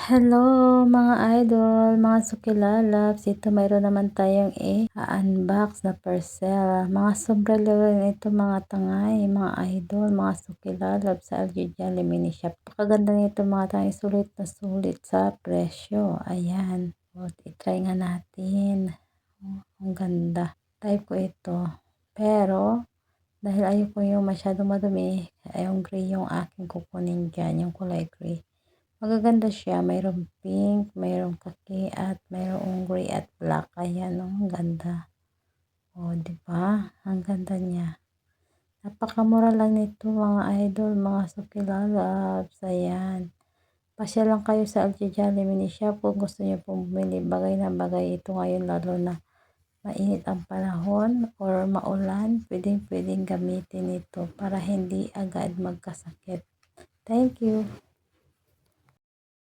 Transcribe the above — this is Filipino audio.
Hello mga idol, mga sukilalabs. Ito mayroon naman tayong i-unbox na parcel. Mga sobrang level nito mga tangay, mga idol, mga sukilalabs sa LG Jolly Mini Shop. Pakaganda nito mga tangay, sulit na sulit sa presyo. Ayan, i-try nga natin. Ang ganda. Type ko ito. Pero dahil ayoko yung masyadong madumi, yung gray yung aking kukunin dyan, yung kulay gray. Magaganda siya, mayroong pink, mayroong kaki at mayroong gray at black. Ayan, oh, ang ganda. Oh, di ba? Ang ganda niya. Napakamura lang nito mga idol, mga sukilalabs. Ayan. Pasya lang kayo sa LG Jolly Mini Shop kung gusto niyo pong bumili. Bagay na bagay ito ngayon, lalo na mainit ang panahon or maulan. Pwedeng gamitin ito para hindi agad magkasakit. Thank you.